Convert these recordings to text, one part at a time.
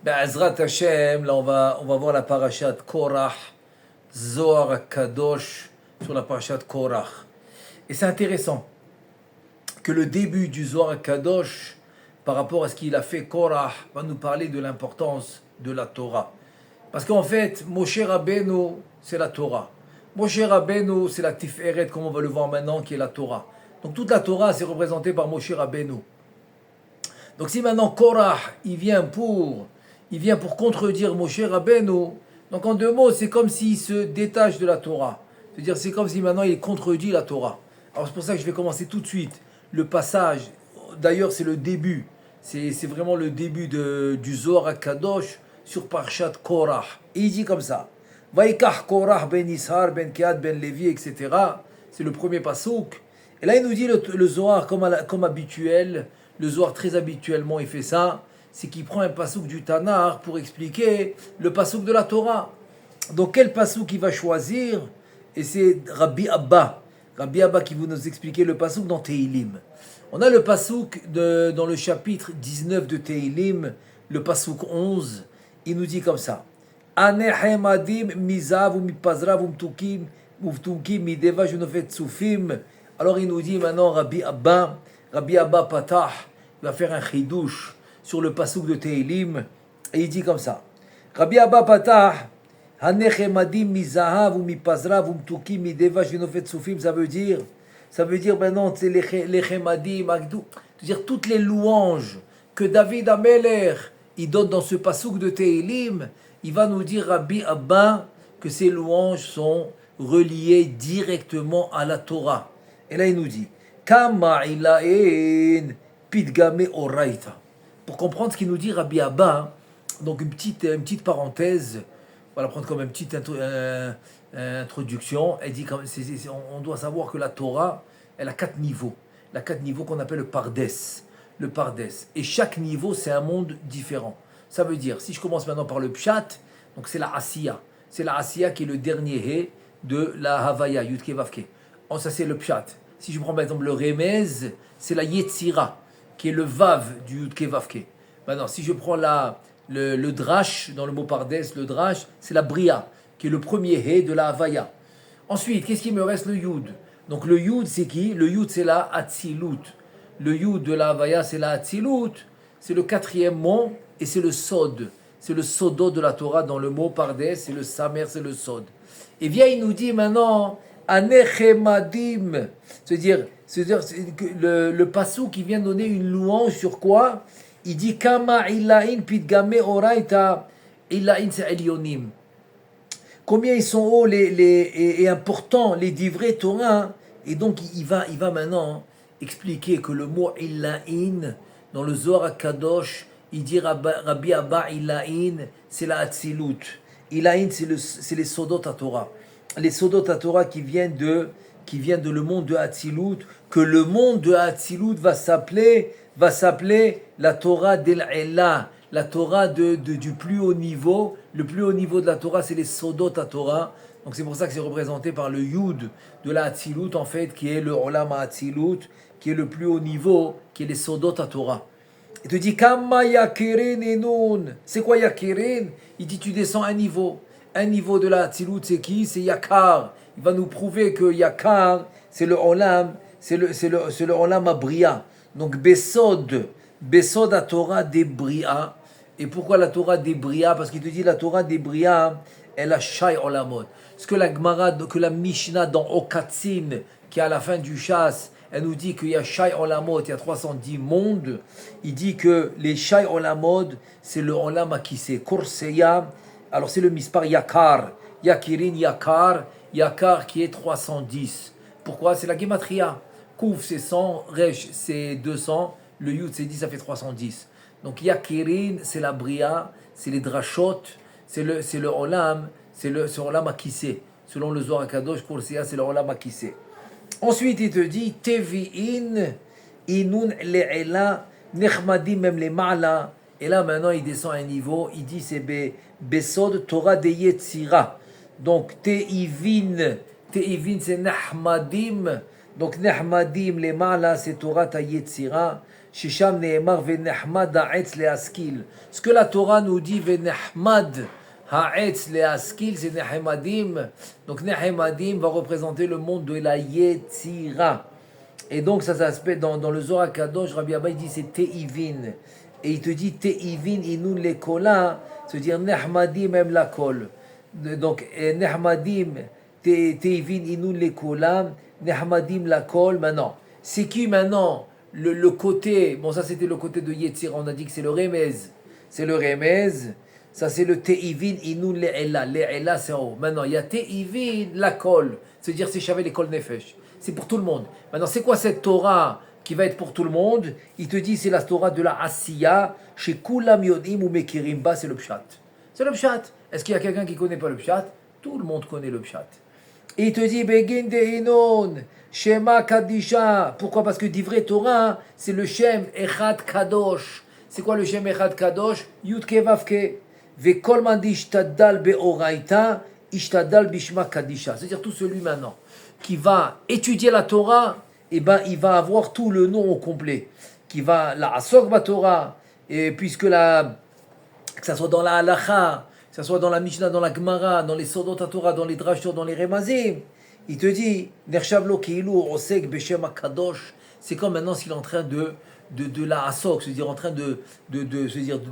Be'ezrat Hashem, là on va voir la parashat Korach, Zohar Kadosh, sur la parashat Korach. Et c'est intéressant que le début du Zohar Kadosh, par rapport à ce qu'il a fait Korach, va nous parler de l'importance de la Torah. Parce qu'en fait, Moshe Rabbeinu, c'est la Torah. Moshe Rabbeinu, c'est la Tiferet, comme on va le voir maintenant, qui est la Torah. Donc toute la Torah, c'est représenté par Moshe Rabbeinu. Donc si maintenant Korach, il vient pour contredire Moshe Rabbeinu, donc en deux mots, c'est comme s'il se détache de la Torah. C'est-à-dire, c'est comme si maintenant il contredit la Torah. Alors c'est pour ça que je vais commencer tout de suite le passage. D'ailleurs, c'est le début. C'est vraiment le début du Zohar Kadosh sur Parshat Korach. Et il dit comme ça. Vaikach Korach ben Ishar, ben Kehat, ben Lévi, etc. C'est le premier pasouk. Et là, il nous dit le Zohar comme habituel. Le Zohar, très habituellement, il fait ça. C'est qu'il prend un pasouk du Tanar pour expliquer le pasouk de la Torah. Donc, quel pasouk il va choisir? Et c'est Rabbi Abba. Rabbi Abba qui va nous expliquer le pasouk dans Tehilim. On a le pasouk dans le chapitre 19 de Tehilim, le pasouk 11. Il nous dit comme ça. Anehemadim mizav umipazrav umtukim mideva junofet sufim. Alors il nous dit maintenant Rabbi Abba Patah, il va faire un chidouche sur le pasouk de Tehilim. Et il dit comme ça. Rabbi Abba Patah, Anehemadim mizahav umipazrav umtukim mideva junofet sufim, ça veut dire maintenant, c'est les chemadim, c'est-à-dire toutes les louanges que David Ameler il donne dans ce pasouk de Tehilim, il va nous dire Rabbi Abba que ces louanges sont reliées directement à la Torah. Et là il nous dit Kama ilaen pidgame oraita. Pour comprendre ce qu'il nous dit Rabbi Abba, donc une petite parenthèse, on va la prendre comme une petite introduction. Elle dit on doit savoir que la Torah, elle a 4 niveaux. Elle a 4 niveaux qu'on appelle le Pardes. Le Pardes. Et chaque niveau, c'est un monde différent. Ça veut dire, si je commence maintenant par le Pshat, donc c'est la Asiya. C'est la Asiya qui est le dernier He de la Havaya, Yudke Vavke. Ça, c'est le Pshat. Si je prends par exemple le Remez, c'est la Yetzira, qui est le Vav du Yudke Vavke. Maintenant, si je prends le Drash, dans le mot Pardes, le Drash, c'est la Bria, qui est le premier He de la Havaya. Ensuite, qu'est-ce qui me reste? Le Yud. Donc le Yud, c'est qui? Le Yud, c'est la Atzilut. Le Yud de la Havaya, c'est la Atzilut. C'est le 4e mot et c'est le Sod. C'est le Sodot de la Torah dans le mot Pardes, c'est le Samer, c'est le Sod. Et bien, il nous dit maintenant, Anechemadim. C'est-à-dire le passou qui vient donner une louange sur quoi? Il dit Kama ilain pidgame oraita. Ilain, c'est Elionim. Combien ils sont hauts et importants, les divrei Torah. Et donc, il va maintenant expliquer que le mot ilain, dans le Zohar Kadosh, il dit Rabbi Abba ilain, c'est la Atzilut. Ilain, c'est les Sodot à Torah. Les Sodot à Torah qui viennent de le monde de Atzilut, que le monde de Atzilut va s'appeler la Torah d'El Ela, la Torah du plus haut niveau. Le plus haut niveau de la Torah, c'est les Sodot à Torah. Donc c'est pour ça que c'est représenté par le Yud de la Atzilut, en fait, qui est le Olam Atzilut, qui est le plus haut niveau, qui est les Sodot à Torah. Il te dit, Kama Yakirin Enun. C'est quoi Yakirin? Il dit, tu descends un niveau. Un niveau de la Atzilut, c'est qui? C'est Yakar. Il va nous prouver que Yakar, c'est le Olam, c'est le Olam Abria. Donc Besod à Torah des Bria. Et pourquoi la Torah des Bria? Parce qu'il te dit la Torah des Bria, elle a Shai Olamot. Ce que la Gemara, que la Mishnah dans Okatsin, qui est à la fin du chasse, elle nous dit qu'il y a Shai Olamot, il y a 310 mondes. Il dit que les Shai Olamot, c'est le Olam Akise. Korseya, alors c'est le Mispar Yakar. Yakirin Yakar qui est 310. Pourquoi? C'est la Gematria. Kouf c'est 100, Resh c'est 200, le Yud c'est 10, ça fait 310. Donc Yakirin, c'est la Bria, c'est les Drashot, c'est le Olam, c'est Olam Akise. Selon le Zohar Kadosh, Korseya, c'est le Olam Akise. Ensuite, il te dit Tevi'in, Inun le'ela, Nechmadim même les Ma'ala. Et là, maintenant, il descend à un niveau, il dit c'est Besod Torah de Yetzira. Donc, Te'ivin, c'est Nechmadim. Donc, Nechmadim, les Ma'ala, c'est Torah ta Yetzira. Shisham ne'emar ve'nehmad ha'etz le'askil. Ce que la Torah nous dit, ve'nehmad ha'etz le'askil, c'est nehemadim. Donc nehemadim va représenter le monde de la Yetzira. Et donc ça s'appelle dans le Zohar Kadosh, Rabbi Abba il dit c'est Te'ivin. Et il te dit Te'ivin inun lekola, c'est-à-dire nehmadim même la kol. Donc nehmadim Te'ivin inun lekola, nehmadim la kol. Maintenant, c'est qui maintenant le côté, bon ça c'était le côté de Yetzira, on a dit que c'est le remez. C'est le remez, ça c'est le Te'ivin inun le'ela. Le'ela c'est en haut. Maintenant il y a Te'ivin la kol, c'est-à-dire c'est Shavé l'école Nefesh. C'est pour tout le monde. Maintenant, c'est quoi cette Torah qui va être pour tout le monde? Il te dit, c'est la Torah de la Asiya, chez Kulam Yodim ou Mekirimba, c'est le Pshat. C'est le Pshat. Est-ce qu'il y a quelqu'un qui ne connaît pas le Pshat? Tout le monde connaît le Pshat. Et il te dit, Begin de Inon, Shema Kadisha. Pourquoi? Parce que d'Ivrei Torah, c'est le Shem Echad Kadosh. C'est quoi le Shem Echad Kadosh? Yudke Vavke. Vekol Mandi Ishtadal Beoraita, Ishtadal Bishma Kadisha. C'est-à-dire tout celui maintenant qui va étudier la Torah, et ben il va avoir tout le nom au complet. Qui va la Asok Torah, et puisque que ça soit dans la Halacha, que ça soit dans la Mishnah, dans la Gemara, dans les Sodot Torah, dans les Drashot, dans les Remazim, il te dit Nershavlo Keilu Osek Beshem Kadosh. C'est comme maintenant s'il est en train de la Asok, c'est-à-dire en train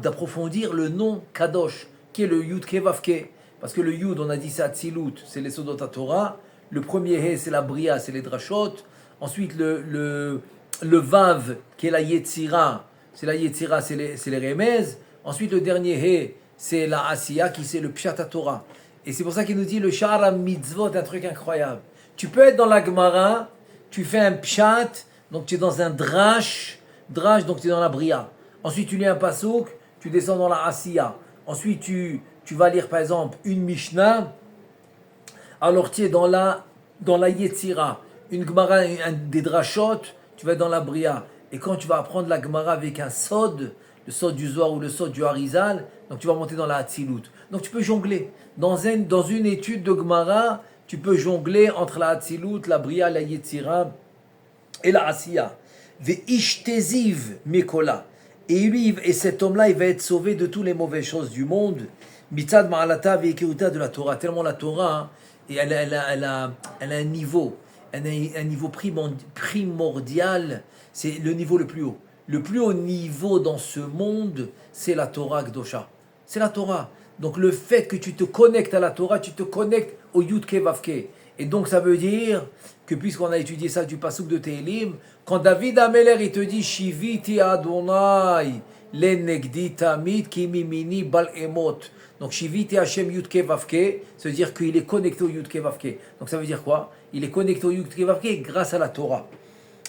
d'approfondir le nom Kadosh, qui est le Yud Kevavke. Parce que le Yud, on a dit c'est Atzilut, c'est les Sodot Torah. Le premier He, c'est la Bria, c'est les Drashot. Ensuite, le Vav, qui est la Yetzira, c'est les Remez. Ensuite, le dernier He, c'est la Asiya, qui c'est le Pshat Torah. Et c'est pour ça qu'il nous dit le Sha'ar Mitzvot, un truc incroyable. Tu peux être dans la Gemara, tu fais un Pshat, donc tu es dans un Drash, donc tu es dans la Bria. Ensuite, tu lis un Pasuk, tu descends dans la Asiya. Ensuite, tu vas lire par exemple une Mishnah. Alors tu es dans la Yetzira, une Gemara, des Drashot, tu vas être dans la Bria. Et quand tu vas apprendre la Gemara avec un Sod, le Sod du Zohar ou le Sod du Harizal, donc tu vas monter dans la Hatzilut. Donc tu peux jongler. Dans une étude de Gemara, tu peux jongler entre la Hatzilut, la Bria, la Yetzira et la Asiya. Ve'ishteziv Mekola. Et cet homme-là, il va être sauvé de toutes les mauvaises choses du monde. Mitzad Ma'alata ve'ekiruta de la Torah. Tellement la Torah, et elle a un niveau, primordial, c'est le niveau le plus haut. Le plus haut niveau dans ce monde, c'est la Torah Kdosha. C'est la Torah. Donc le fait que tu te connectes à la Torah, tu te connectes au Yudke Vavke. Et donc ça veut dire que puisqu'on a étudié ça du Pasuk de Tehilim, quand David Ameler il te dit Shiviti Adonai lenegdi tamid kimimini bal emot. Donc Shiviti Hashem Yudke Vavke, ça veut dire qu'il est connecté au Yudke Vavke. Donc ça veut dire quoi? Il est connecté au Yudke Vavke grâce à la Torah,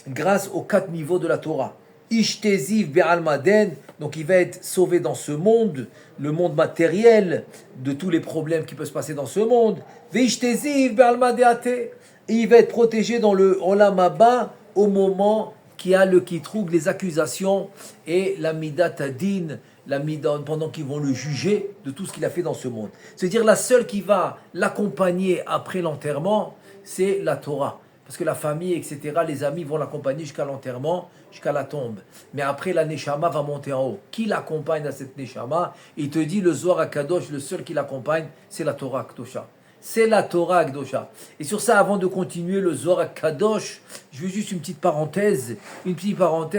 grâce aux 4 niveaux de la Torah. Ishteziv be'almaden, donc il va être sauvé dans ce monde, le monde matériel, de tous les problèmes qui peuvent se passer dans ce monde. Ve'ishteziv be'almadeate, et il va être protégé dans le Olam Haba au moment qui a le kitroug, les accusations et la midat adin, la midat, pendant qu'ils vont le juger de tout ce qu'il a fait dans ce monde. C'est-à-dire la seule qui va l'accompagner après l'enterrement, c'est la Torah. Parce que la famille, etc., les amis vont l'accompagner jusqu'à l'enterrement, jusqu'à la tombe. Mais après, la Neshama va monter en haut. Qui l'accompagne à cette Neshama? Il te dit, le Zohar HaKadosh, le seul qui l'accompagne, c'est la Torah HaKdosha. C'est la Torah HaKdosha. Et sur ça, avant de continuer le Zohar HaKadosh, je veux juste une petite parenthèse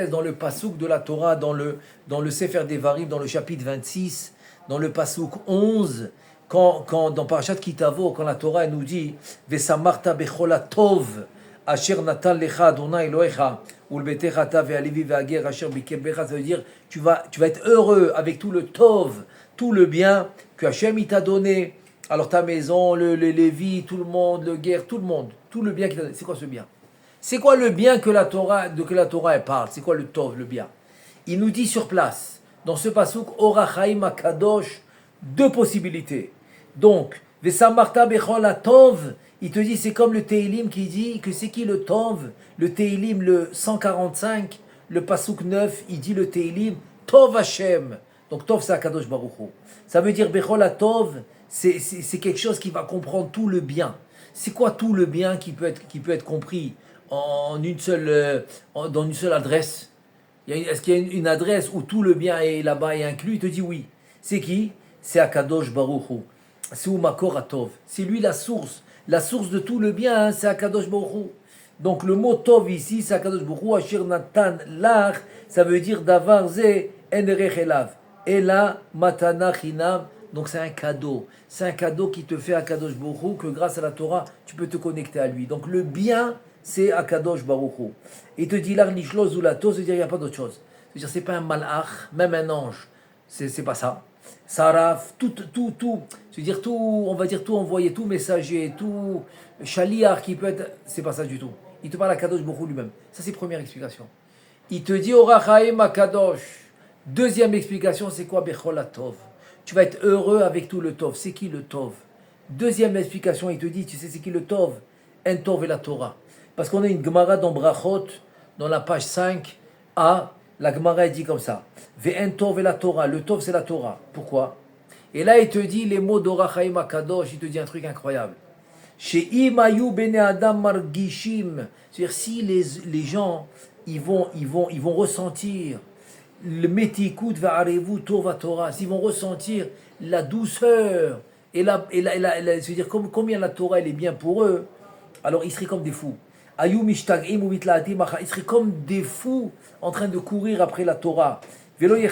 dans le Pasuk de la Torah, dans le Sefer Devarim, dans le chapitre 26, dans le Pasuk 11, quand dans Parashat Kitavo, quand la Torah elle nous dit « Vesamarta bechola tov » Asher Natan Lecha Adonai Elohecha Ulbetecha Ta Ve'alivi Ve'ager Asher Bikem Becha, ça veut dire tu vas être heureux avec tout le tov, tout le bien que Hachem il t'a donné. Alors ta maison, le Lévi, tout le monde, le guerre, tout le monde, tout le bien qu'il t'a donné. C'est quoi ce bien? C'est quoi le bien que la Torah elle parle? C'est quoi le tov, le bien? Il nous dit sur place, dans ce pasuk Orachaim Akadosh, 2 possibilités. Donc, Vesamarta Bechol Tov, il te dit, c'est comme le Tehilim qui dit que c'est qui le Tov? Le Tehilim, le 145, le Pasuk 9, il dit le Tehilim, Tov Hashem. Donc Tov, c'est Akadosh Baruch Hu. Ça veut dire Bechol Tov, c'est quelque chose qui va comprendre tout le bien. C'est quoi tout le bien qui peut être compris dans une seule adresse? Est-ce qu'il y a une adresse où tout le bien est là-bas et inclus? Il te dit oui. C'est qui? C'est Akadosh Baruch Hu. C'est Umakor Atov. C'est lui la source. La source de tout le bien, hein, c'est Akadosh Baruch Hu. Donc le mot Tov ici, c'est Akadosh Baruch Hu. Ashir Natan Lach, ça veut dire Davar Ze Enrech Elav. Ela Matana Chinam. Donc c'est un cadeau. C'est un cadeau qui te fait Akadosh Baruch Hu, que grâce à la Torah, tu peux te connecter à lui. Donc le bien, c'est Akadosh Baruch Hu. Il te dit là, Nishlo Zulato, c'est-à-dire il n'y a pas d'autre chose. C'est-à-dire c'est pas un malach, même un ange. C'est pas ça. Saraf, tout, c'est-à-dire tout, on va dire tout envoyé, tout messager, tout chaliar qui peut être, c'est pas ça du tout. Il te parle à Kadosh Baruch Hu lui-même. Ça c'est première explication. Il te dit Orachaim Akadosh. Deuxième explication, c'est quoi Bechol Tov. Tu vas être heureux avec tout le Tov. C'est qui le Tov? Deuxième explication, il te dit, tu sais c'est qui le Tov? Un Tov et la Torah. Parce qu'on a une Gemara dans Brachot, dans la page 5a, la Gemara dit comme ça. Ve'en Tov et la Torah. Le Tov c'est la Torah. Pourquoi? Et là il te dit les mots d'Orachaim Akadosh, il te dit un truc incroyable. Chez Imayu Bene Adam Margishim. C'est-à-dire si les gens, ils vont ressentir le metikut va'arevu tova Torah, s'ils vont ressentir la douceur c'est-à-dire combien la Torah elle est bien pour eux, alors ils seraient comme des fous. Ils seraient comme des fous en train de courir après la Torah. C'est-à-dire,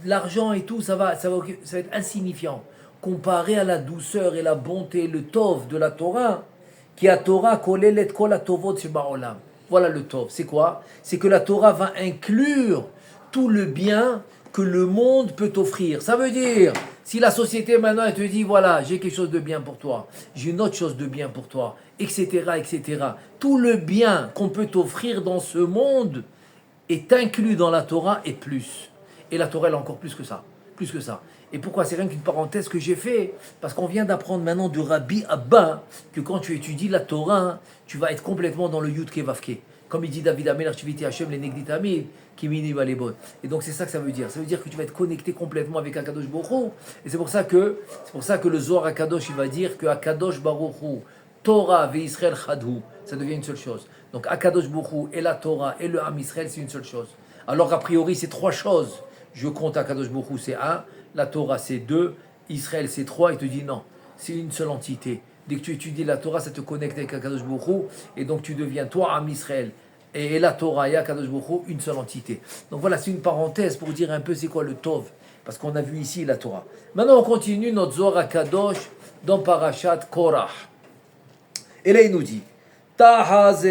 l'argent et tout, ça va être insignifiant comparé à la douceur et la bonté, le tov de la Torah. Qui a Torah kolelet kol hatovot shebaolam. Voilà le tov. C'est quoi? C'est que la Torah va inclure tout le bien que le monde peut t'offrir. Ça veut dire, si la société maintenant elle te dit voilà, j'ai quelque chose de bien pour toi, j'ai une autre chose de bien pour toi, etc., etc. Tout le bien qu'on peut t'offrir dans ce monde est inclus dans la Torah et plus. Et la Torah elle est encore plus que ça. Plus que ça. Et pourquoi? C'est rien qu'une parenthèse que j'ai fait, parce qu'on vient d'apprendre maintenant de Rabbi Abba que quand tu étudies la Torah, tu vas être complètement dans le Yudke Vavke. Comme il dit David Amel, Archiviti Hashem, les Negditamid, qui mini va les bonnes. Et donc c'est ça que ça veut dire. Ça veut dire que tu vas être connecté complètement avec Akadosh Baruch Hu. Et c'est pour ça que le Zohar Akadosh, il va dire que Akadosh Baruch Hu, Torah ve Israël Chadhu, ça devient une seule chose. Donc Akadosh Baruch Hu et la Torah et le Ham Israël, c'est une seule chose. Alors a priori, c'est trois choses. Je compte Akadosh Baruch Hu, c'est un. La Torah c'est 2, Israël c'est 3, il te dit non, c'est une seule entité. Dès que tu étudies la Torah, ça te connecte avec Akadosh Baruch Hu, et donc tu deviens toi, Am Israël, et la Torah et Akadosh Baruch Hu, une seule entité. Donc voilà, c'est une parenthèse pour dire un peu c'est quoi le Tov, parce qu'on a vu ici la Torah. Maintenant on continue notre Zohar Akadosh dans Parashat Korach. Et là il nous dit, Tahaze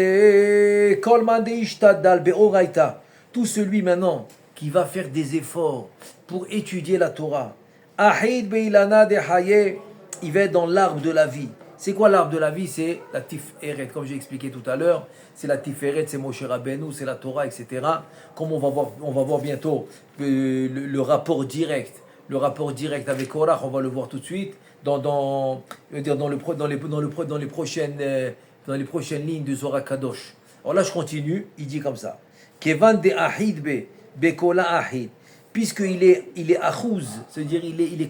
kol man deishtadal be'oraita. Tout celui maintenant qui va faire des efforts pour étudier la Torah. Ahid beilana de haye, il va être dans l'arbre de la vie. C'est quoi l'arbre de la vie? C'est la Tiferet, comme j'ai expliqué tout à l'heure. C'est la Tiferet, c'est Moshe Rabbeinu, c'est la Torah, etc. Comme on va voir bientôt le rapport direct. Le rapport direct avec Korach, on va le voir tout de suite dans les prochaines lignes du Zohar Kadosh. Alors là, je continue. Il dit comme ça. Kevan de ahid be bekola ahid. Puisqu'il est achouz, c'est-à-dire il est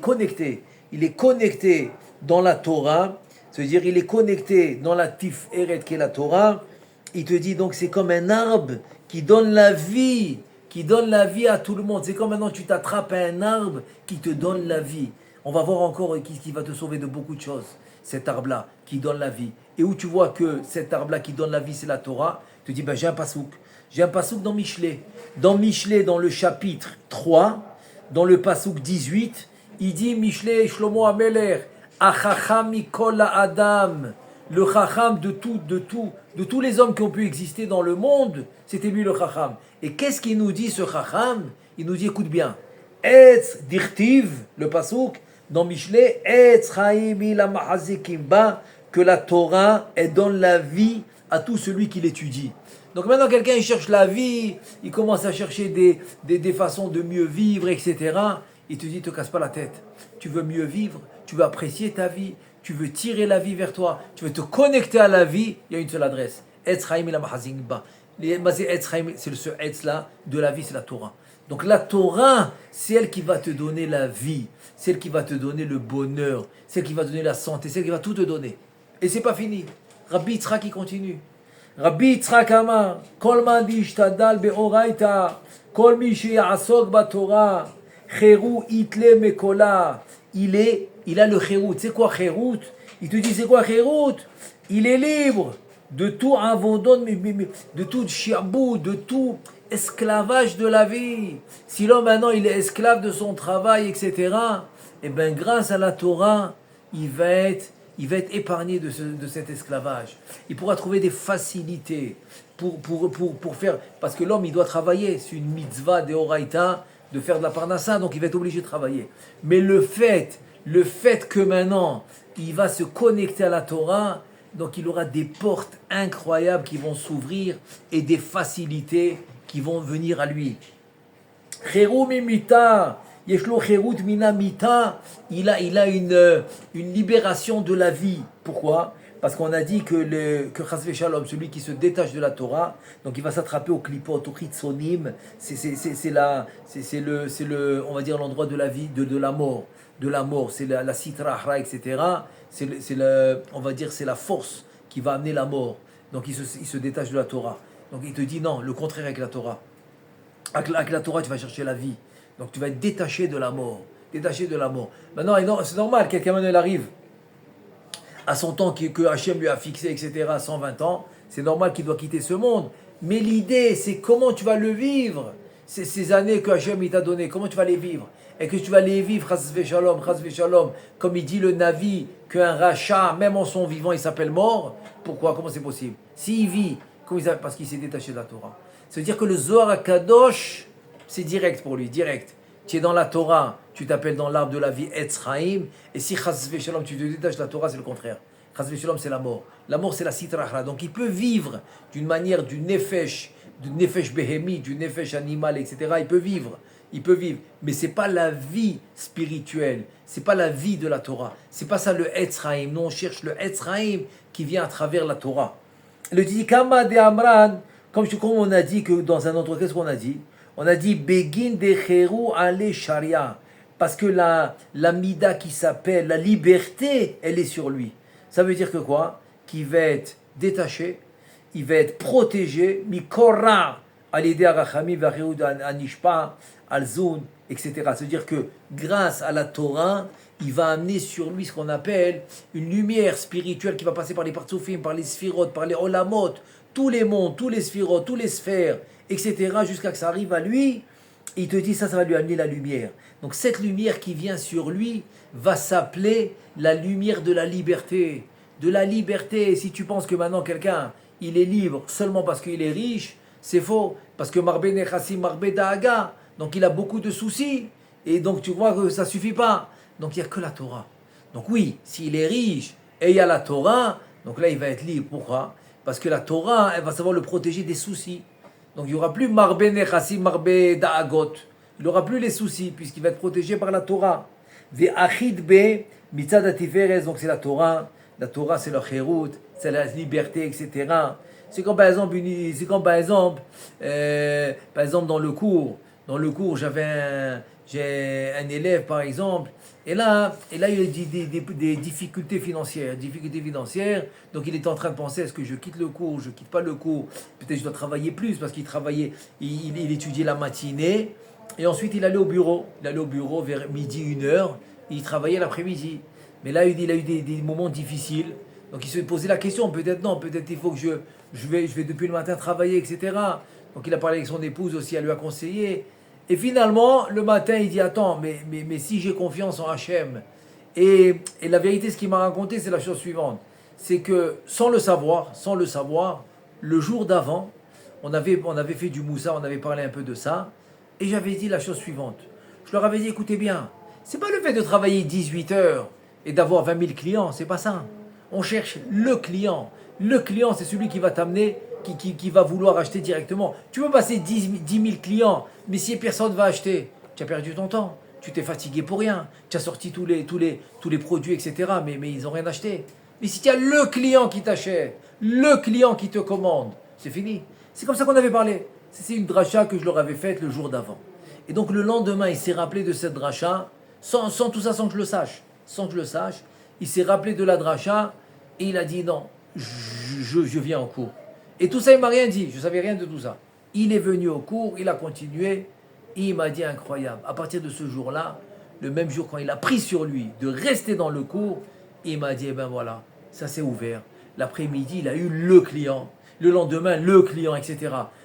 connecté dans la Torah, c'est-à-dire il est connecté dans la Tiferet qui est la Torah, il te dit donc c'est comme un arbre qui donne la vie à tout le monde. C'est comme maintenant tu t'attrapes à un arbre qui te donne la vie. On va voir encore qui va te sauver de beaucoup de choses, cet arbre-là qui donne la vie. Et où tu vois que cet arbre-là qui donne la vie c'est la Torah, tu te dis ben j'ai un pasouk. J'ai un pasouk dans Michelet. Dans Michelet, dans le chapitre 3, dans le pasouk 18, il dit Michelet Shlomo Ameler, Achacham mikol Adam, le chacham de tous les hommes qui ont pu exister dans le monde, c'était lui le chacham. Et qu'est-ce qu'il nous dit ce chacham? Il nous dit écoute bien, Etz dirtiv, le pasouk, dans Michelet, Etz chaim ila mahazikim ba, que la Torah, elle donne la vie à tout celui qui l'étudie. Donc maintenant, quelqu'un il cherche la vie, il commence à chercher des façons de mieux vivre, etc. Il te dit, te casse pas la tête. Tu veux mieux vivre, tu veux apprécier ta vie, tu veux tirer la vie vers toi, tu veux te connecter à la vie, il y a une seule adresse. Etz chaim ila mahazing ba. C'est ce Etz là de la vie, c'est la Torah. Donc la Torah, c'est elle qui va te donner la vie, c'est elle qui va te donner le bonheur, c'est elle qui va te donner la santé, c'est elle qui va tout te donner. Et c'est pas fini. Rabbi Yitzhak qui continue. Rabbi Yitzhak Amar, Kol man dishtadal be'oraita, Kol mi sheyasok baTorah, Cheru itle mekola. Il a le Cherout. C'est quoi Cherout? Il te dit c'est quoi Cherout? Il est libre de tout avondon, de tout chiabou, de tout esclavage de la vie. Si l'homme maintenant il est esclave de son travail, etc., eh bien grâce à la Torah, il va être épargné de cet esclavage. Il pourra trouver des facilités pour faire... Parce que l'homme, il doit travailler. C'est une mitzvah de Horaïta de faire de la parnassa, donc il va être obligé de travailler. Mais le fait que maintenant, il va se connecter à la Torah, donc il aura des portes incroyables qui vont s'ouvrir et des facilités qui vont venir à lui. Cherou mimita, yeshlo cherut mina mita, il a une libération de la vie. Pourquoi? Parce qu'on a dit que Chas v'Shalom, celui qui se détache de la Torah, donc il va s'attraper au klipot, au chitzonim, c'est le, on va dire l'endroit de la vie, de la mort, c'est la sitra hara, etc. On va dire c'est la force qui va amener la mort. Donc il se détache de la Torah. Donc il te dit non, le contraire avec la Torah. Avec la Torah, tu vas chercher la vie. Donc tu vas être détaché de la mort. Maintenant, c'est normal, quelqu'un maintenant il arrive à son temps que Hachem lui a fixé, etc., 120 ans, c'est normal qu'il doit quitter ce monde. Mais l'idée, c'est comment tu vas le vivre. Ces années que Hachem t'a données, comment tu vas les vivre? Et que tu vas les vivre, chas v'shalom, comme il dit le Navi, qu'un rachat, même en son vivant, il s'appelle mort. Pourquoi? Comment c'est possible? S'il vit, parce qu'il s'est détaché de la Torah. C'est-à-dire que le Zohar HaKadosh, c'est direct pour lui, direct. Tu es dans la Torah, tu t'appelles dans l'arbre de la vie Etz Chaim, et si Chas v'Shalom, tu te détaches de la Torah, c'est le contraire. Chas v'Shalom, c'est la mort. La mort, c'est la sitra hara. Donc il peut vivre d'une manière du nefesh behemi, du nefesh animal, etc. Il peut vivre. Mais c'est pas la vie spirituelle, c'est pas la vie de la Torah. C'est pas ça le Etz Chaim. Nous, on cherche le Etz Chaim qui vient à travers la Torah. Le dit Kama de Amran, comme on a dit que dans un autre, qu'est-ce qu'on a dit? On a dit Begin de Cheru ale Sharia. Parce que la mida qui s'appelle la liberté, elle est sur lui. Ça veut dire que quoi? Qu'il va être détaché, il va être protégé, mikora alidé arachami vacheud anishpa alzun, etc. C'est-à-dire que grâce à la Torah, il va amener sur lui ce qu'on appelle une lumière spirituelle qui va passer par les partsoufim, par les sphirot, par les olamot, tous les mondes, tous les sphirot, tous les sphères, etc. jusqu'à que ça arrive à lui. Il te dit ça va lui amener la lumière. Donc cette lumière qui vient sur lui va s'appeler la lumière de la liberté. De la liberté. Si tu penses que maintenant quelqu'un, il est libre seulement parce qu'il est riche, c'est faux. Parce que Marbe Nechassim, Marbe Daaga, donc il a beaucoup de soucis. Et donc tu vois que ça ne suffit pas. Donc il n'y a que la Torah. Donc oui, s'il est riche et il y a la Torah, donc là il va être libre. Pourquoi? Parce que la Torah, elle va savoir le protéger des soucis. Donc il n'y aura plus Marbe Nechassim, Marbe Daagot. Il n'aura plus les soucis puisqu'il va être protégé par la Torah. Ve'achid be mitzad hatiferes, donc c'est la Torah. La Torah c'est le Cherut, c'est la liberté, etc. C'est comme par exemple, dans le cours, j'ai un élève par exemple, et là il a des difficultés financières, donc il est en train de penser, est-ce que je quitte le cours, je quitte pas le cours, peut-être je dois travailler plus, parce qu'il travaillait, il étudiait la matinée, et ensuite il allait au bureau vers midi, 1h, et il travaillait l'après-midi. Mais là il a eu des moments difficiles, donc il se posait la question, peut-être il faut que je vais depuis le matin travailler, etc. Donc il a parlé avec son épouse aussi, elle lui a conseillé. Et finalement, le matin, il dit, attends, mais si j'ai confiance en Hachem, et la vérité, ce qu'il m'a raconté, c'est la chose suivante, c'est que sans le savoir, le jour d'avant, on avait fait du moussa, on avait parlé un peu de ça, et j'avais dit la chose suivante. Je leur avais dit, écoutez bien, c'est pas le fait de travailler 18 heures et d'avoir 20 000 clients, c'est pas ça. On cherche le client. Le client, c'est celui qui va t'amener, qui va vouloir acheter directement. Tu peux passer 10 000 clients, mais si personne ne va acheter, tu as perdu ton temps. Tu t'es fatigué pour rien. Tu as sorti tous les produits, etc. Mais ils n'ont rien acheté. Mais si tu as le client qui t'achète, le client qui te commande, c'est fini. C'est comme ça qu'on avait parlé. C'est une dracha que je leur avais faite le jour d'avant. Et donc le lendemain, il s'est rappelé de cette dracha, sans tout ça, sans que je le sache. Il s'est rappelé de la dracha et il a dit non, je viens en cours. Et tout ça, il m'a rien dit. Je ne savais rien de tout ça. Il est venu au cours, il a continué. Et il m'a dit incroyable. À partir de ce jour-là, le même jour quand il a pris sur lui de rester dans le cours, il m'a dit, eh ben voilà, ça s'est ouvert. L'après-midi, il a eu le client. Le lendemain, le client, etc.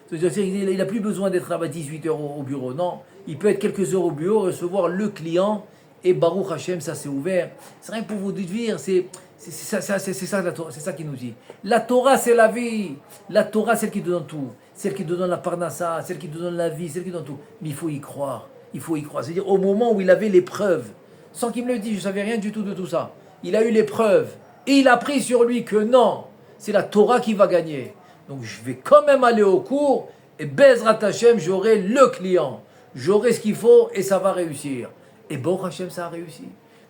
C'est-à-dire, il n'a plus besoin d'être à 18 heures au bureau. Non, il peut être quelques heures au bureau, recevoir le client. Et Baruch Hashem, ça s'est ouvert. C'est rien pour vous dire, c'est ça qui nous dit. La Torah, c'est la vie. La Torah, c'est celle qui te donne tout. Celle qui te donne la parnassa, celle qui te donne la vie, celle qui te donne tout. Mais il faut y croire. Il faut y croire. C'est-à-dire, au moment où il avait l'épreuve, sans qu'il me le dise, je ne savais rien du tout de tout ça. Il a eu l'épreuve. Et il a pris sur lui que non, c'est la Torah qui va gagner. Donc je vais quand même aller au cours et Bezrat Hashem, j'aurai le client. J'aurai ce qu'il faut et ça va réussir. Et Baruch Hashem, ça a réussi.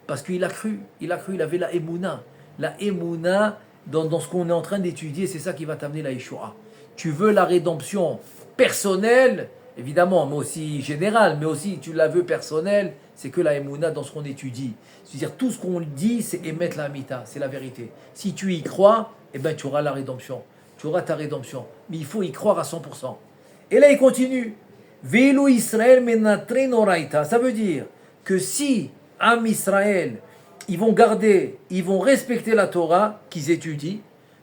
Parce qu'il a cru, il avait la Emouna. La Emouna, dans ce qu'on est en train d'étudier, c'est ça qui va t'amener la Yeshua. Tu veux la rédemption personnelle, évidemment, mais aussi générale, mais aussi tu la veux personnelle, c'est que la Emouna dans ce qu'on étudie. C'est-à-dire tout ce qu'on dit, c'est émettre la Amita, c'est la vérité. Si tu y crois, eh ben, tu auras la rédemption. Tu auras ta rédemption. Mais il faut y croire à 100%. Et là, il continue. Velu Israël menatre noraita. Ça veut dire que si Am Israël, ils vont garder, ils vont respecter la Torah qu'ils étudient,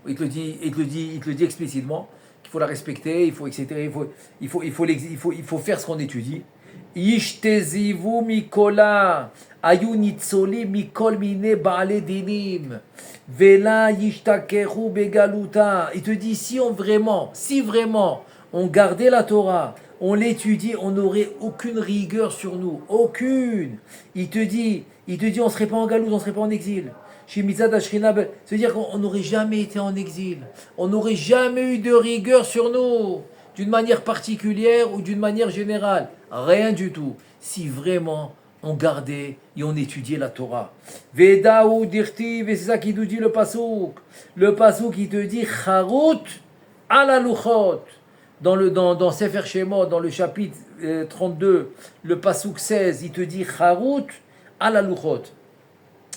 il te le dit explicitement, qu'il faut la respecter, il faut, etc. Il faut faire ce qu'on étudie. Yishtezivu mikola, ayu nitzoli mikol mine baale dinim, vela yishtakeru begaluta. Il te dit si vraiment on gardait la Torah, on l'étudie, on n'aurait aucune rigueur sur nous, aucune. Il te dit, on ne serait pas en galoute, on ne serait pas en exil. C'est-à-dire qu'on n'aurait jamais été en exil, on n'aurait jamais eu de rigueur sur nous, d'une manière particulière ou d'une manière générale, rien du tout. Si vraiment on gardait et on étudiait la Torah. Vedaou dirtiv, et c'est ça qui nous dit le pasouk. Le pasouk qui te dit Charut ala luchot. Dans Sefer Shemot, dans le chapitre 32, le pasouk 16, il te dit Charut ala luchot.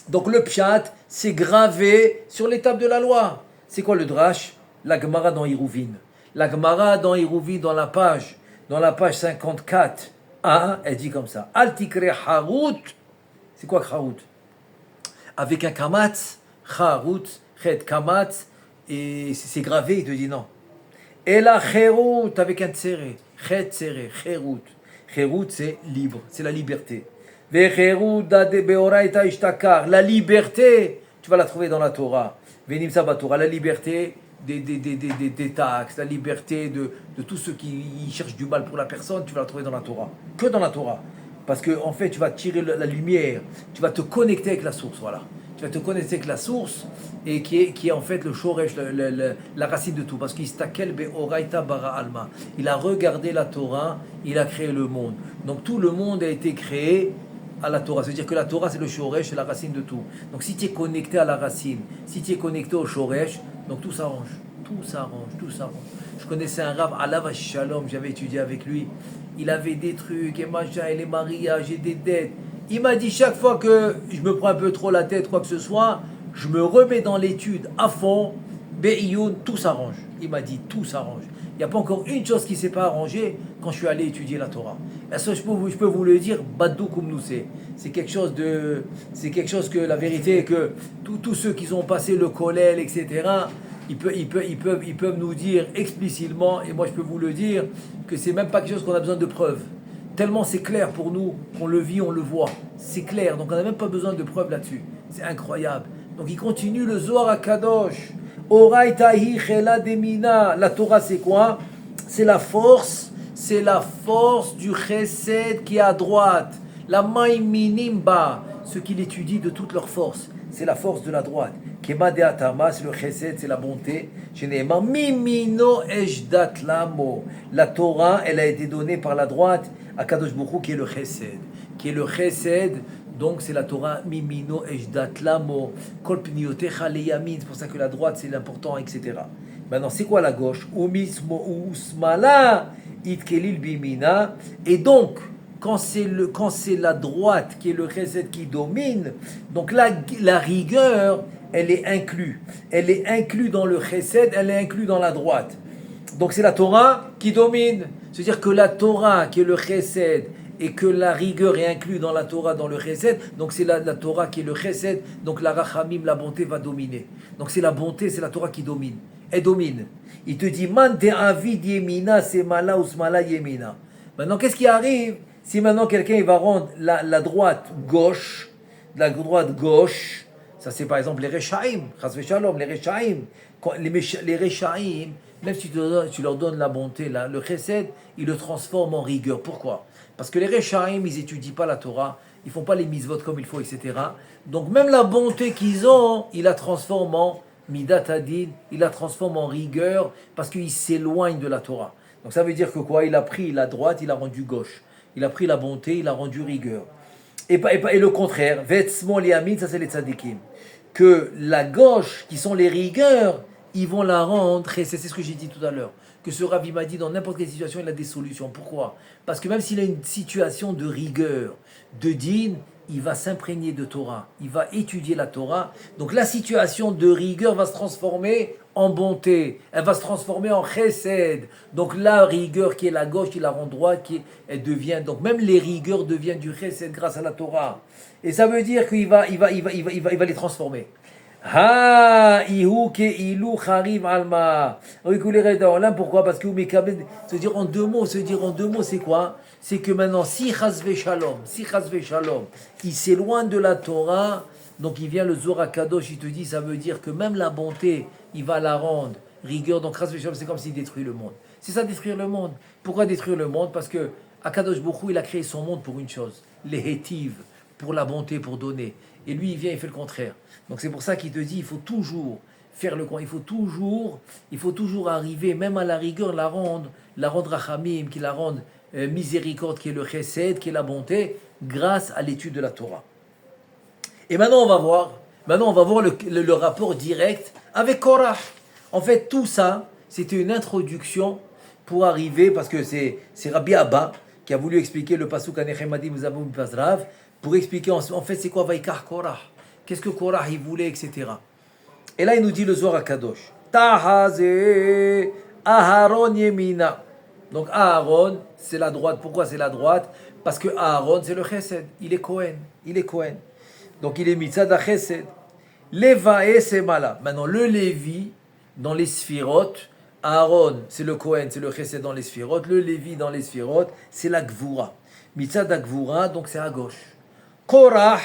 Donc le pshat, c'est gravé sur les tables de la loi. C'est quoi le drash? La Gemara dans Hiruvin. La Gemara dans Hiruvin, dans la page 54, elle dit comme ça. Al tikre harut. C'est quoi harut? Avec un kamatz, harut, chet kamatz, et c'est gravé, il te dit non. Et la cherut, avec un tsere, chet tsere, cherut. Cherut, c'est libre, c'est la liberté. La liberté, tu vas la trouver dans la Torah. La liberté des taxes, la liberté de tous ceux qui cherchent du mal pour la personne, tu vas la trouver dans la Torah. Que dans la Torah. Parce que en fait, tu vas tirer la lumière, tu vas te connecter avec la source, voilà. Tu vas te connecter avec la source, et qui est en fait le shoresh, la racine de tout. Parce qu'il stakel be'oraita bara alma. Il a regardé la Torah, il a créé le monde. Donc tout le monde a été créé à la Torah. C'est-à-dire que la Torah, c'est le shoresh, c'est la racine de tout. Donc si tu es connecté à la racine, si tu es connecté au shoresh, donc tout s'arrange. Tout s'arrange. Je connaissais un rab, Alav Shalom, j'avais étudié avec lui. Il avait des trucs, et machin, et les mariages, et des dettes. Il m'a dit chaque fois que je me prends un peu trop la tête, quoi que ce soit, je me remets dans l'étude à fond, Be'iyun, tout s'arrange. Il m'a dit tout s'arrange. Il n'y a pas encore une chose qui ne s'est pas arrangée quand je suis allé étudier la Torah. Et ça, je peux vous le dire, Badou Koumnoussé. C'est quelque chose que la vérité est que tous ceux qui ont passé le kollel, etc., ils peuvent nous dire explicitement, et moi je peux vous le dire, que c'est même pas quelque chose qu'on a besoin de preuves. Tellement c'est clair pour nous, qu'on le vit, on le voit. C'est clair, donc on n'a même pas besoin de preuves là-dessus. C'est incroyable. Donc il continue le Zohar HaKadosh. Oraitahi chela demina. La Torah c'est quoi? C'est la force du chesed qui est à droite. La maïminimba, ce qu'il étudie de toute leur force. C'est la force de la droite. Kema de atama, c'est le chesed, c'est la bonté. Généralement, mimino ejdat lamo. La Torah, elle a été donnée par la droite à Kadosh Baruch Hu, qui est le chesed. Donc c'est la Torah mimino ejdat lamo. Kol pniotecha leyamin. C'est pour ça que la droite, c'est l'important, etc. Maintenant, c'est quoi la gauche? Umismo usmala itkelil bimina. Et donc, quand c'est la droite qui est le chesed qui domine, donc la rigueur, elle est inclue. Elle est inclue dans le chesed, elle est inclue dans la droite. Donc c'est la Torah qui domine. C'est-à-dire que la Torah, qui est le chesed, et que la rigueur est inclue dans la Torah, dans le chesed, donc c'est la Torah qui est le chesed, donc la rachamim, la bonté va dominer. Donc c'est la bonté, c'est la Torah qui domine. Elle domine. Il te dit, man te avid yemina, semala usmala yemina. Maintenant, qu'est-ce qui arrive si maintenant quelqu'un il va rendre la droite gauche, la droite gauche, ça c'est par exemple les Rechaim, chas v'shalom, les Rechaim, les Rechaim, même si tu leur donnes la bonté, le chesed, ils le transforment en rigueur. Pourquoi? Parce que les Rechaim, ils étudient pas la Torah, ils font pas les mitzvot comme il faut, etc. Donc même la bonté qu'ils ont, ils la transforment en midat hadin, ils la transforment en rigueur, parce qu'ils s'éloignent de la Torah. Donc ça veut dire que quoi? Il a pris la droite, il a rendu gauche. Il a pris la bonté, il a rendu rigueur. Et le contraire, vêtements les amis, ça c'est les tzadikim. Que la gauche, qui sont les rigueurs, ils vont la rendre, et c'est ce que j'ai dit tout à l'heure, que ce Rabbi m'a dit, dans n'importe quelle situation, il a des solutions. Pourquoi? Parce que même s'il a une situation de rigueur, de din, il va s'imprégner de Torah, il va étudier la Torah. Donc la situation de rigueur va se transformer en bonté, elle va se transformer en chesed. Donc la rigueur qui est la gauche, qui la rend droite, elle devient, donc même les rigueurs deviennent du chesed grâce à la Torah. Et ça veut dire qu'il va les transformer. Ha ihu ke ilu kharib alma. Pourquoi? Parce que se dire en deux mots, c'est quoi? C'est que maintenant, si chas v'shalom, il s'éloigne de la Torah, donc il vient le Zohar Kadosh, il te dit, ça veut dire que même la bonté, il va la rendre rigueur. Donc chas v'shalom, c'est comme s'il détruit le monde. C'est ça, détruire le monde. Pourquoi détruire le monde? Parce que Akadosh Baruch Hu, il a créé son monde pour une chose, les hétiv, pour la bonté, pour donner. Et lui, il vient, il fait le contraire. Donc c'est pour ça qu'il te dit, il faut toujours faire le coin, il faut toujours arriver, même à la rigueur, la rendre rachamim, qui la rende miséricorde, qui est le chesed, qui est la bonté, grâce à l'étude de la Torah. Et maintenant on va voir le rapport direct avec Korah. En fait, tout ça, c'était une introduction pour arriver, parce que c'est Rabbi Abba qui a voulu expliquer le pasuk Anechemadi Muzabou Pazrav, pour expliquer en fait c'est quoi Vaikar Korah. Qu'est-ce que Korah il voulait, etc. Et là, il nous dit le Zohar Kadosh. Tahaze Aharon Yemina. Donc Aaron, c'est la droite. Pourquoi c'est la droite? Parce que Aaron, c'est le Chesed. Il est Kohen. Donc il est Mitzad à Chesed. Levae Semala. Maintenant, le Lévi, dans les Sphirot, Aaron, c'est le Kohen, c'est le Chesed dans les Sphirot. Le Lévi, dans les Sphirot, c'est la Gvura. Mitzad à Gvura, donc c'est à gauche. Korah,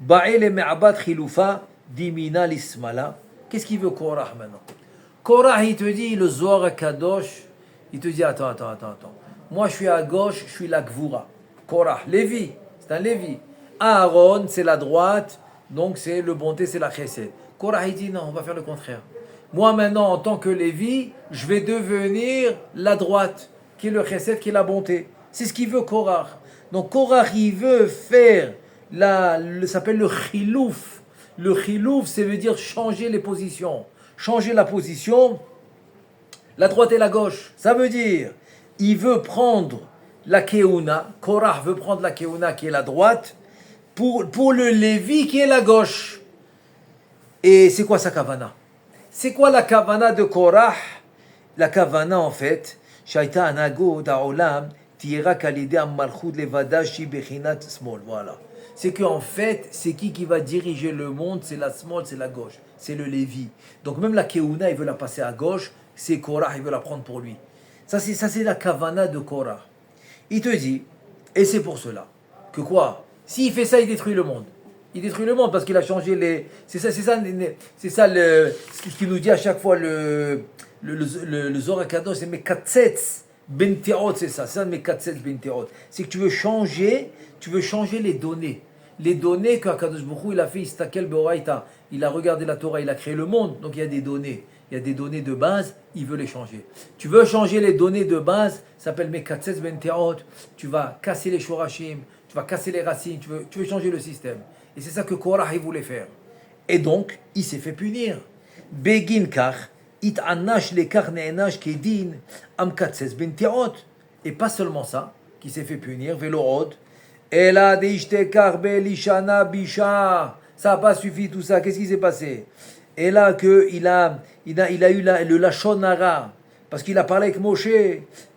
Ba'ele me'abat chiloufa dimina lismala. Qu'est-ce qu'il veut Korah maintenant? Korah, il te dit, le Zohar Kadosh, il te dit, attends. Moi, je suis à gauche, je suis la Gvura. Korah, Lévi, c'est un Lévi. Aaron, c'est la droite, donc c'est le bonté, c'est la chesed. Korah, il dit, non, on va faire le contraire. Moi, maintenant, en tant que Lévi, je vais devenir la droite, qui est le chesed, qui est la bonté. C'est ce qu'il veut Korah. Donc, Korah, il veut faire ça s'appelle le chilouf. Le chilouf, ça veut dire changer les positions. Changer la position, la droite et la gauche. Ça veut dire, il veut prendre la keuna, Korah veut prendre la keuna qui est la droite, pour le Lévi qui est la gauche. Et c'est quoi sa kavana? C'est quoi la kavana de Korah? La kavana, en fait, shaita anago da'olam, tira kalide ammalchut levada shi bechinat small. Voilà. C'est qu'en fait, c'est qui va diriger le monde? C'est la small, c'est la gauche, c'est le Lévi. Donc même la Keuna, il veut la passer à gauche, c'est Korah, il veut la prendre pour lui. Ça c'est la Kavana de Korah. Il te dit, et c'est pour cela, que quoi? S'il fait ça, il détruit le monde. Il détruit le monde parce qu'il a changé les... C'est ça ce qu'il nous dit à chaque fois le Zohar Kadosh, c'est Mekatsetz Benteot, c'est ça Mekatsetz Benteot. C'est que tu veux changer les données. Les données qu'Akadosh Baruch Hu, il a fait, Istakel Beoraita, il a regardé la Torah, il a créé le monde, donc il y a des données. Il y a des données de base, il veut les changer. Tu veux changer les données de base, ça s'appelle Mekatsetz Benteot, tu vas casser les Shorashim, tu vas casser les racines, tu veux changer le système. Et c'est ça que Korah il voulait faire. Et donc, il s'est fait punir. Begin kach, it anash lekar ne'enash kedin am katses benteot. Et pas seulement ça, qui s'est fait punir, velorod, ela deishtekar belishana bisha. Ça n'a pas suffi tout ça. Qu'est-ce qui s'est passé? Et là, il a eu le lachon hara. Parce qu'il a parlé avec Moshe.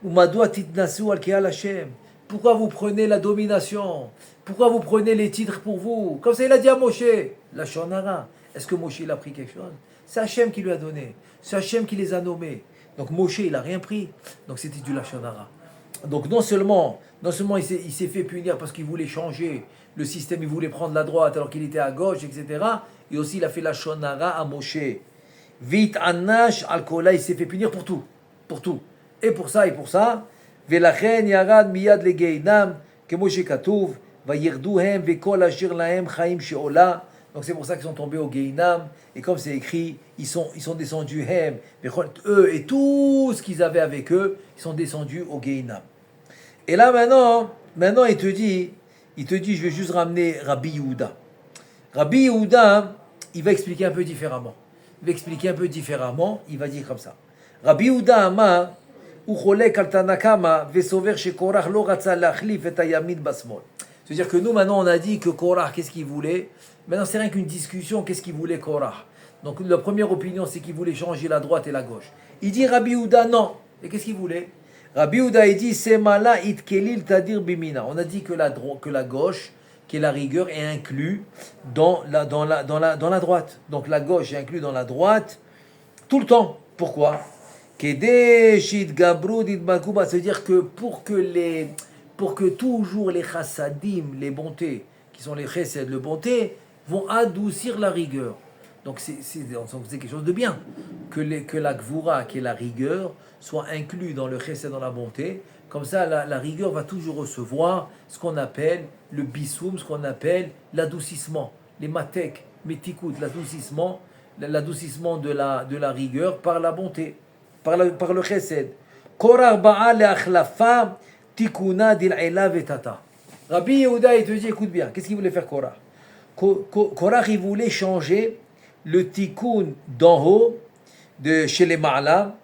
Umadua titnasu al keal Hashem. Pourquoi vous prenez la domination? Pourquoi vous prenez les titres pour vous? Comme ça, il a dit à Moshe. La Shonara. Est-ce que Moshe, il a pris quelque chose? C'est Hachem qui lui a donné. C'est Hachem qui les a nommés. Donc Moshe, il n'a rien pris. Donc c'était du Lachonara. Donc non seulement il s'est fait punir parce qu'il voulait changer le système, il voulait prendre la droite alors qu'il était à gauche, etc. Et aussi il a fait Lachonara à Moshe. Vite Anash al-Kola, il s'est fait punir pour tout. Pour tout. Et pour ça, et pour ça. Velachen yarad miyad legeinam, que Moshe katouv, va yirduhem, vekol ashir lahem chaim sheola. Donc c'est pour ça qu'ils sont tombés au Geinam. Et comme c'est écrit, ils sont descendus, eux et tout ce qu'ils avaient avec eux, ils sont descendus au Geinam. Et là maintenant il te dit, je vais juste ramener Rabbi Yehuda. Rabbi Yehuda, il va expliquer un peu différemment. Il va dire comme ça. Rabbi Yehuda Amar, Ucholek al Tanakama, Vesover chez Korach lo ratza lachlif et ayamid basmol. C'est-à-dire que nous, maintenant, on a dit que Korach, qu'est-ce qu'il voulait? Maintenant, c'est rien qu'une discussion, qu'est-ce qu'il voulait Korach? Donc, la première opinion, c'est qu'il voulait changer la droite et la gauche. Il dit Rabbi Yehuda, non. Et qu'est-ce qu'il voulait? Rabbi Yehuda, il dit Semala it kelil tadir bimina. On a dit que la gauche, qui est la rigueur, est inclus dans la droite. Donc, la gauche est inclus dans la droite tout le temps. Pourquoi? C'est-à-dire que pour que toujours les chassadim, les bontés, qui sont les chesed, le bonté, vont adoucir la rigueur. Donc c'est quelque chose de bien, que la gvura, qui est la rigueur, soit inclus dans le chesed, dans la bonté. Comme ça, la rigueur va toujours recevoir ce qu'on appelle le bissoum, ce qu'on appelle l'adoucissement, les matek, metikout, l'adoucissement de la rigueur par la bonté, par le chesed. Korach ba'a le'achlafa tikuna dil'ela vetata. Rabbi Yehuda, il te dit, écoute bien, qu'est-ce qu'il voulait faire Korach? Korach, il voulait changer le tikkun d'en haut, de chez les ma'ala,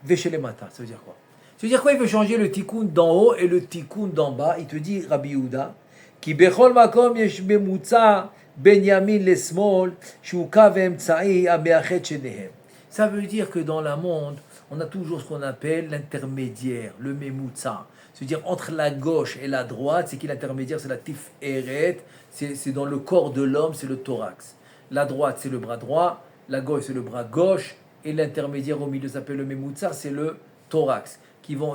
ve chez les mata. Ça veut dire quoi? Ça veut dire quoi? Il veut changer le tikkun d'en haut et le tikkun d'en bas. Il te dit, Rabbi Yehuda, ki bechol makom yesh bemutza ben yamin lesmol, shuka ve'emtsa'i ameachet shenehem. Ça veut dire que dans le monde, on a toujours ce qu'on appelle l'intermédiaire, le memutza. C'est-à-dire entre la gauche et la droite, c'est qui l'intermédiaire? C'est la tiferet, c'est dans le corps de l'homme, c'est le thorax. La droite, c'est le bras droit, la gauche, c'est le bras gauche, et l'intermédiaire au milieu s'appelle le memutza, c'est le thorax.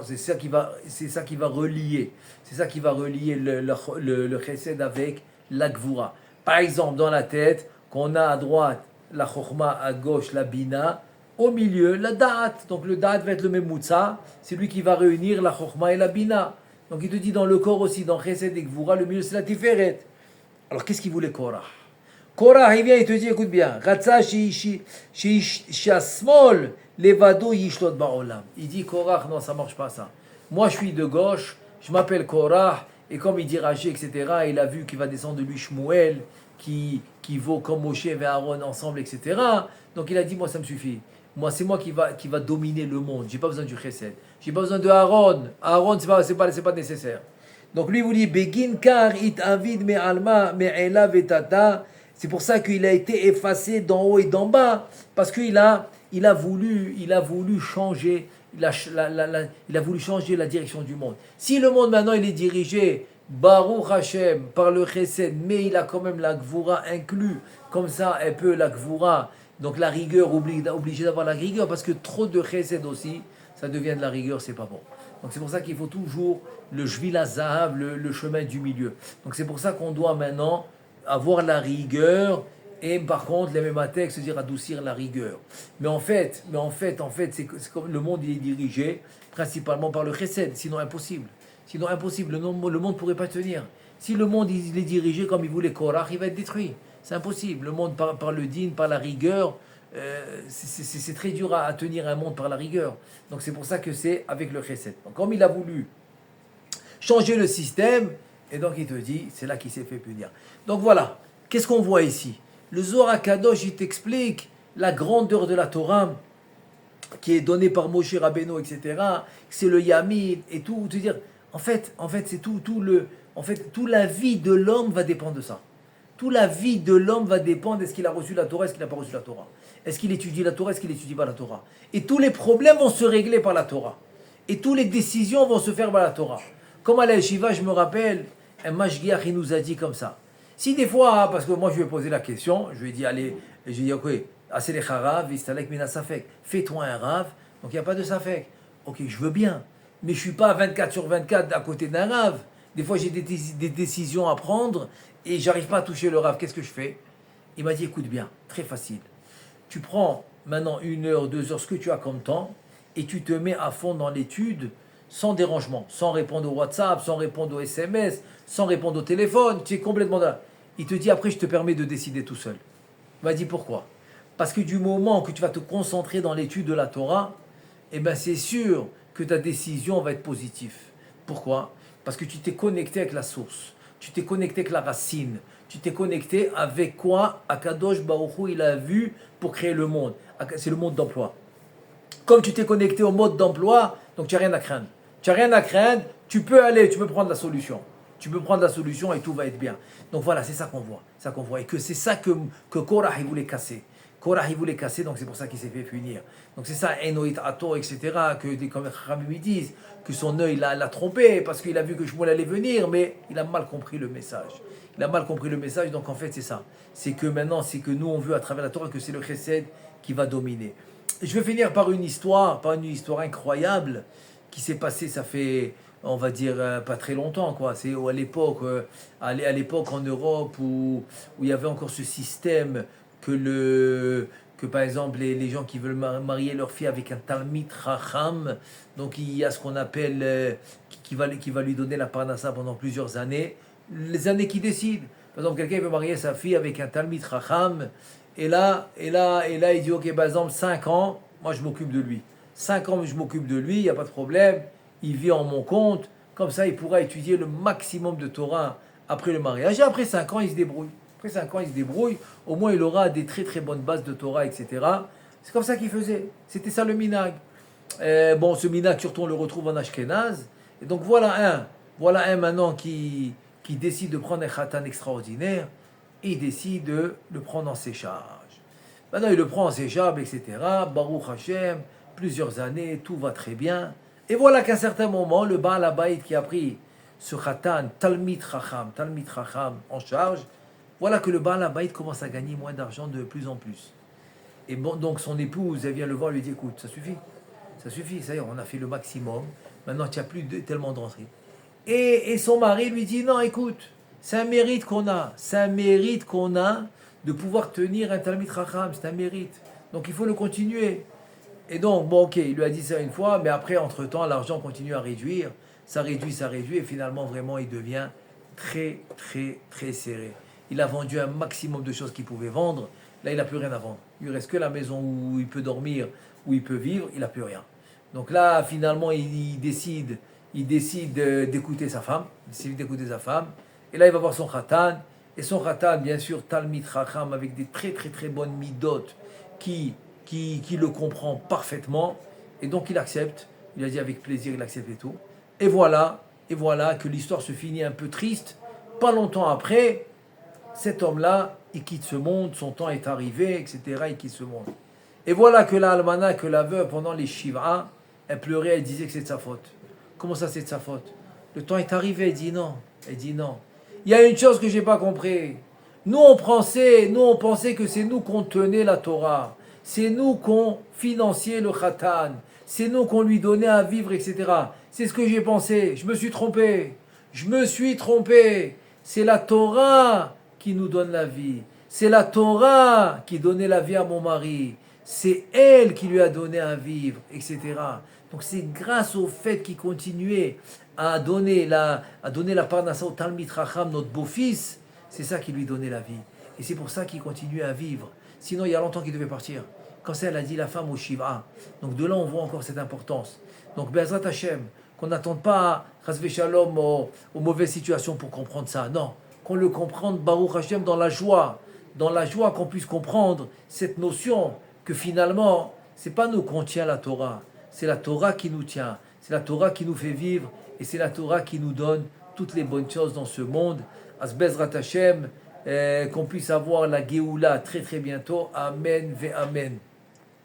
C'est ça qui va relier. C'est ça qui va relier le chesed avec la gvura. Par exemple, dans la tête, qu'on a à droite la chokhma, à gauche la bina, au milieu la da'at. Donc le da'at va être le memutza, c'est lui qui va réunir la chokhma et la bina. Donc il te dit dans le corps aussi, dans chesed et gvura, le milieu c'est la tiferet. Alors qu'est-ce qu'il voulait Korach? Korach, il vient, il te dit, écoute bien, Ratza shasmol levado yishlot ba'olam. Il dit Korach, non, ça marche pas ça. Moi je suis de gauche, je m'appelle Korach, et comme il dit Rashi, etc., il a vu qu'il va descendre de lui Shmuel, qui vaut comme Moshe et Aaron ensemble, etc. Donc il a dit, moi ça me suffit. Moi c'est moi qui va dominer le monde. J'ai pas besoin du chesed. J'ai pas besoin de Aaron. Aaron c'est pas nécessaire. Donc lui vous dit Begin kar it avid me alma me ela vetata. C'est pour ça qu'il a été effacé d'en haut et d'en bas, parce qu'il a voulu changer il a voulu changer la direction du monde. Si le monde maintenant il est dirigé Baruch Hashem par le chesed, mais il a quand même la gvura inclus, comme ça un peu la gvura, donc la rigueur, obligé d'avoir la rigueur, parce que trop de chesed aussi, ça devient de la rigueur, c'est pas bon. Donc c'est pour ça qu'il faut toujours le Shvil HaZahav, le chemin du milieu. Donc c'est pour ça qu'on doit maintenant avoir la rigueur, et par contre les mêmes textes, c'est-à-dire adoucir la rigueur. Mais en fait, c'est comme le monde il est dirigé principalement par le chesed, sinon impossible. Le monde ne pourrait pas tenir. Si le monde il est dirigé comme il voulait Korach, il va être détruit. C'est impossible. Le monde par le din, par la rigueur, c'est très dur à tenir un monde par la rigueur. Donc c'est pour ça que c'est avec le chesed. Donc comme il a voulu changer le système, et donc il te dit, c'est là qu'il s'est fait punir. Donc voilà, qu'est-ce qu'on voit ici? Le Zohar HaKadosh, il t'explique la grandeur de la Torah qui est donnée par Moshe Rabbeinu, etc. C'est le Yamid et tout. En fait, c'est toute la vie de l'homme va dépendre de ça. Toute la vie de l'homme va dépendre est-ce qu'il a reçu la Torah, est-ce qu'il n'a pas reçu la Torah. Est-ce qu'il étudie la Torah, est-ce qu'il n'étudie pas la Torah. Et tous les problèmes vont se régler par la Torah. Et toutes les décisions vont se faire par la Torah. Comme à la Yeshiva, je me rappelle, un mashgiach, il nous a dit comme ça. Si des fois, parce que moi je lui ai posé la question, je lui ai dit, allez, je lui ai dit, ok, assez les harav, istalek mina safek, fais-toi un rav, donc il n'y a pas de safek. Ok, je veux bien, mais je ne suis pas 24 sur 24 à côté d'un rav. Des fois j'ai des décisions à prendre et j'arrive pas à toucher le rav. Qu'est-ce que je fais? Il m'a dit, écoute bien, très facile. Tu prends maintenant 1 heure, 2 heures, ce que tu as comme temps, et tu te mets à fond dans l'étude, sans dérangement, sans répondre au WhatsApp, sans répondre au SMS, sans répondre au téléphone, tu es complètement là. Il te dit après je te permets de décider tout seul. Il m'a dit pourquoi? Parce que du moment que tu vas te concentrer dans l'étude de la Torah, eh ben c'est sûr que ta décision va être positive. Pourquoi? Parce que tu t'es connecté avec la source, tu t'es connecté avec la racine, tu t'es connecté avec quoi Akadosh Baruch Hu il a vu pour créer le monde. C'est le mode d'emploi. Comme tu t'es connecté au mode d'emploi, donc tu n'as rien à craindre. Tu n'as rien à craindre, tu peux aller, tu peux prendre la solution. Tu peux prendre la solution et tout va être bien. Donc voilà, c'est ça qu'on voit. Ça qu'on voit. Et que c'est ça que Korah il voulait casser. Korah il voulait casser, donc c'est pour ça qu'il s'est fait punir. Donc c'est ça, Enoit Ato, etc. Comme les Rabbi disent, que son œil l'a trompé parce qu'il a vu que Shmuel allait venir, mais il a mal compris le message. Il a mal compris le message, donc en fait c'est ça. C'est que maintenant, c'est que nous on veut à travers la Torah que c'est le Chesed qui va dominer. Je vais finir par une histoire incroyable qui s'est passée, ça fait, on va dire, pas très longtemps, quoi. C'est à l'époque en Europe où il y avait encore ce système que par exemple, les gens qui veulent marier leur fille avec un Talmid Chacham, donc il y a ce qu'on appelle, qui va lui donner la parnassa pendant plusieurs années, les années qui décident. Par exemple, quelqu'un veut marier sa fille avec un Talmid Chacham, et là, il dit, ok, par exemple, 5 ans, moi je m'occupe de lui. 5 ans, je m'occupe de lui, il n'y a pas de problème, il vit en mon compte, comme ça il pourra étudier le maximum de Torah après le mariage, et après 5 ans, il se débrouille. Après 5 ans, il se débrouille, au moins il aura des très très bonnes bases de Torah, etc. C'est comme ça qu'il faisait, c'était ça le minag. Bon, ce minag, surtout on le retrouve en Ashkenaz, et donc voilà un maintenant qui décide de prendre un khatan extraordinaire, et il décide de le prendre en ses charges. Maintenant, il le prend en ses charges, etc. Baruch Hashem, plusieurs années, tout va très bien. Et voilà qu'à un certain moment, le Baal Habayit qui a pris ce khatan, Talmid Chacham en charge, voilà que le Baal Habayit commence à gagner moins d'argent de plus en plus. Et bon, donc son épouse, elle vient le voir, lui dit, écoute, ça suffit, ça y est, on a fait le maximum, maintenant tu n'as plus tellement d'entrée. Et son mari lui dit, non, écoute, c'est un mérite qu'on a de pouvoir tenir un Talmid Chacham, c'est un mérite. Donc il faut le continuer. Et donc, bon, ok, il lui a dit ça une fois, mais après, entre-temps, l'argent continue à réduire, ça réduit, et finalement, vraiment, il devient très, très, très serré. Il a vendu un maximum de choses qu'il pouvait vendre, là, il n'a plus rien à vendre. Il ne reste que la maison où il peut dormir, où il peut vivre, il n'a plus rien. Donc là, finalement, il décide d'écouter sa femme, et là, il va voir son khatan, et son khatan, bien sûr, Talmid Chacham, avec des très, très, très bonnes midot, qui le comprend parfaitement, et donc il accepte, il a dit avec plaisir, il accepte et tout. Et voilà que l'histoire se finit un peu triste. Pas longtemps après, cet homme-là, il quitte ce monde, son temps est arrivé, etc., il quitte ce monde. Et voilà que la almana, que la veuve, pendant les Shiva, elle pleurait, elle disait que c'est de sa faute. Comment ça, c'est de sa faute? Le temps est arrivé, elle dit non. Il y a une chose que je n'ai pas compris. Nous, on pensait que c'est nous qu'on tenait la Torah. C'est nous qu'on finançait le khatan. C'est nous qu'on lui donnait à vivre, etc. C'est ce que j'ai pensé. Je me suis trompé. C'est la Torah qui nous donne la vie. C'est la Torah qui donnait la vie à mon mari. C'est elle qui lui a donné à vivre, etc. Donc c'est grâce au fait qu'il continuait à donner la parnassa au Talmid Chacham, notre beau-fils, c'est ça qui lui donnait la vie. Et c'est pour ça qu'il continuait à vivre. Sinon, il y a longtemps qu'il devait partir. Comme ça, elle a dit la femme au Shiva. Donc de là, on voit encore cette importance. Donc, Be'ezrat Hashem, qu'on n'attende pas, Chas Shalom, aux mauvaises situations pour comprendre ça. Non, qu'on le comprenne, Baruch Hashem, dans la joie qu'on puisse comprendre cette notion que finalement, c'est pas nous qu'on tient la Torah, c'est la Torah qui nous tient, c'est la Torah qui nous fait vivre, et c'est la Torah qui nous donne toutes les bonnes choses dans ce monde. As Be'ezrat Hashem, qu'on puisse avoir la Géoula très très bientôt. Amen ve Amen.